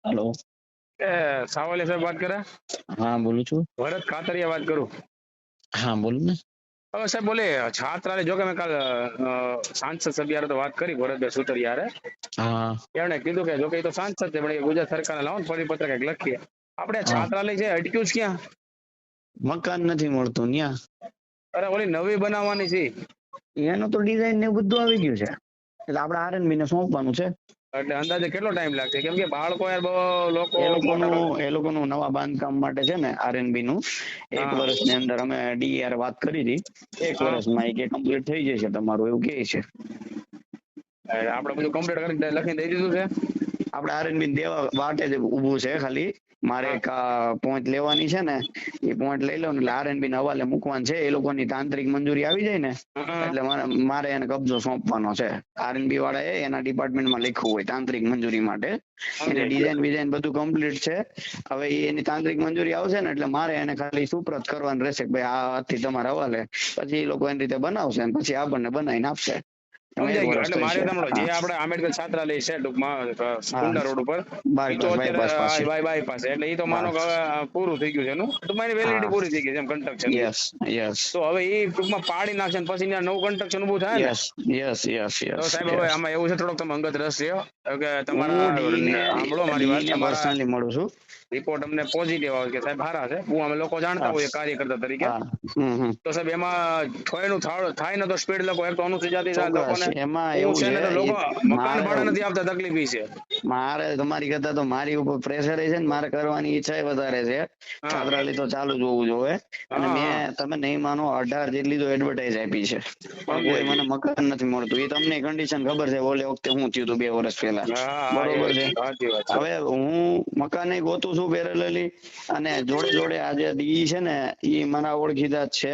Hello. Savaliya સાહેબ વાત કરે? हाँ बोलू છું। ભરત કાતરિયા વાત કરું. हाँ બોલો ને। હવે સાહેબ બોલે છાત્રાલય, જો કે મેં કાલ સાંસદ સભ્ય હારે તો વાત કરી, ભરતભાઈ સુતરિયા હારે. હા એમણે કીધું કે જો કે એ તો સાંસદ છે, પણ એ ગુજરાત સરકારને લાવો ને પરિપત્ર કંઈક લખીએ. આપણે હા છાત્રાલય છે અટક્યું છે ક્યાં? મકાન નથી મળતું ન્યા. અરે ઓલી નવી બનાવવાની છે. એનું તો ડિઝાઇન ને બધું આવી ગયું છે, એટલે આપણે આરએનબી ને સોંપવાનું છે. એટલે અંદાજે કેટલો ટાઈમ લાગશે? કેમ કે બાળકો યાર બહુ લોકો એ લોકોનું નવા બાંધકામ માટે છે ને આરએનબી નું એક હા વર્ષની અંદર અમે ડીઆર વાત કરી હતી. એક હા વર્ષમાં એ કે કમ્પ્લીટ થઈ જશે તમારું, એવું કહે છે. આપણે બધું કમ્પ્લીટ કરીને લખીને દઈ દીધું છે. આપણે આરએનબી દેવા વાટે જ ઊભું છે. ખાલી મારે હા એક પોઈન્ટ લેવાની છે ને, એ પોઈન્ટ લઈ લઉં એટલે આરએનબી ને હવાલે મૂકવાનું છે. એ લોકોની તાંત્રિક મંજૂરી આવી જાય ને હા એટલે મારે એને કબજો સોંપવાનો છે. આરએનબી વાળા એના ડિપાર્ટમેન્ટમાં લખ્યું હોય તાંત્રિક મંજૂરી માટે. એની સમજાઈ ગયું. ડિઝાઇન બધું કમ્પ્લીટ છે. હવે એની તાંત્રિક મંજૂરી આવશે ને એટલે મારે એને ખાલી સુપ્રત કરવાનું રહેશે કે ભાઈ આ હાથથી તમારા હવાલે. પછી એ લોકો એની રીતે બનાવશે અને પછી આપણને બનાવીને આપશે. એમાં એક સમજાઈ ગયું. વર્ષ એટલે મારે થશે. તમારો જે હા આપણે આંબેડકર છાત્રાલય છે ટૂંકમાં હા કુંડા રોડ ઉપર, એ તો બાયપાસ પાસે. અત્યારે બાયપાસ, એટલે એ તો હા માનો કે હવે પૂરું થઈ ગયું છે એનું ટૂંકમાં, એની હા વેલિડિટી પૂરી થઈ ગઈ છે એમ કન્સ્ટ્રક્શન ની. યસ યસ તો હવે એ ટૂંકમાં પાડી નાખશે ને પછી ત્યાં નવું કન્સ્ટ્રક્શન ઉભું થાય ને. યસ યસ યસ તો યસ સાહેબ હવે યસ આમાં એવું છે, થોડોક તમે અંગત રસ છે કે તમારા હું સાંભળો મારી વાત, ડીને તમારા પર્સનલી મળું છું. રિપોર્ટ અમને પોઝિટિવ આવે કે સાહેબ સારા છે, હું અમે લોકો જાણતા હા હોઈએ કાર્યકર્તા તરીકે. હા તો સાહેબ એમાં થોયનું થાય ને તો સ્પીડ લોકો, એક તો અનુસૂચિત જાતિ ચોક્કસ લોકોને એમાં હું એવું છે છે ને તો લોકો મકાન મારે ભાડા નથી આપતા, તકલીફ ઈ છે. મારે તમારી કરતા તો મારી ઉપર પ્રેશર છે ને, મારે કરવાની ઈચ્છા વધારે છે. હા છાત્રાલય તો ચાલુ જ હોવું જોઈએ. અને હા હા મેં, તમે નહીં માનો, 18 જેટલી તો એડવર્ટાઇઝ આપી છે, પણ કોઈ સમજાઈ મને ગયું. મકાન નથી મળતું. એ તમને કન્ડિશન ખબર છે ઓલે વખતે હું થયું હતું 2 વર્ષ પહેલા, હા હા બરોબર એ છે. સાચી વાત છે. હવે હું મકાન ગોતું છું પેરેલલી, અને જોડે જોડે આજે ઈ છે ને ઈ મારા ઓળખીતા જ છે.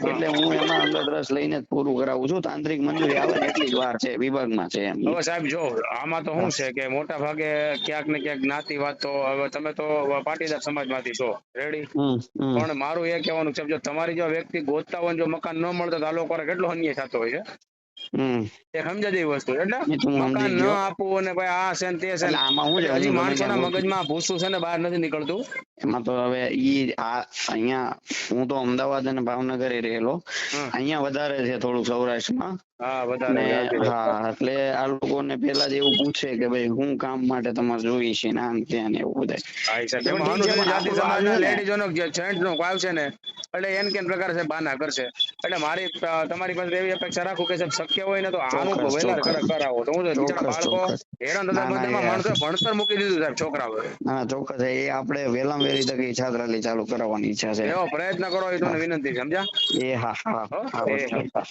એટલે હું એમાં અંગત રસ લઈને જ પૂરું કરાવું છું. તાંત્રિક મંજૂરી આવે ને એટલી જ વાર છે, વિભાગમાં છે એમ ઈ. હવે સાહેબ જો આમાં તો શું છે કે મોટા ભાગે ક્યાંક ને ક્યાંક જ્ઞાતિવાદ તો, હવે તમે તો પાટીદાર સમાજમાંથી છો, રેડી. હમ હમ પણ મારું એ કહેવાનું છે, જો તમારી જો વ્યક્તિ ગોતતા હોય, જો મકાન ન મળતો તો આ લોકો કેટલો અન્યાય થતો હોય છે. હમ એ સમજાય એ વસ્તુ, એટલે એ તો હું મકાન સમજી ન ગયો. આપવું અને ભાઈ આ છે ને તે છે ને, એટલે આમાં શું છે, એટલે હજી હું ગમે ત્યાં માણસોના ગોતું. મગજમાં ભૂસું છે ને બહાર નથી નીકળતું. એમાં તો હવે ઈ અહીંયા હું તો અમદાવાદ અને ભાવનગર રહેલો. હમ અહીંયા વધારે છે થોડું સૌરાષ્ટ્રમાં. હા વધારે અને સાચી વાત છે. હા, એટલે આ લોકોને પેલા જ એવું પૂછે કે ભાઈ શું કામ માટે તમારે જોઈએ છે ને આમ ત્યાં ને એવું બધા. હા ઈ સાહેબ, એટલે પણ એમાં ઠીક છે, અનુસૂચિત પણ જાતિ આપણું આ સમાજના છે ને. લેડીઝોનો જેન્ટ્સ નો ભાવ છે ને, એટલે એન કેન પ્રકાર છે બાના કરશે. એટલે મારી તમારી પાસે એવી અપેક્ષા રાખું કે સાહેબ શક્ય હોય ને તો આનું ચોક્કસ વહેલા ચોક્કસ કરાવો, તો હું બિચારા ચોક્કસ બાળકો ચોક્કસ. હેરાન થતા ના ના મધ્યમાં માણસો ભણતર મૂકી દીધું સાહેબ છોકરાઓએ. ના ચોક્કસ એ આપણે વહેલામાં વહેલી તકે છાત્રાલય ચાલુ કરાવવાની ઈચ્છા છે. એવો પ્રયત્ન કરો એ તમને હા વિનંતી, સમજ્યા? એ હા હા હો હા એ ઓકે હા. હા.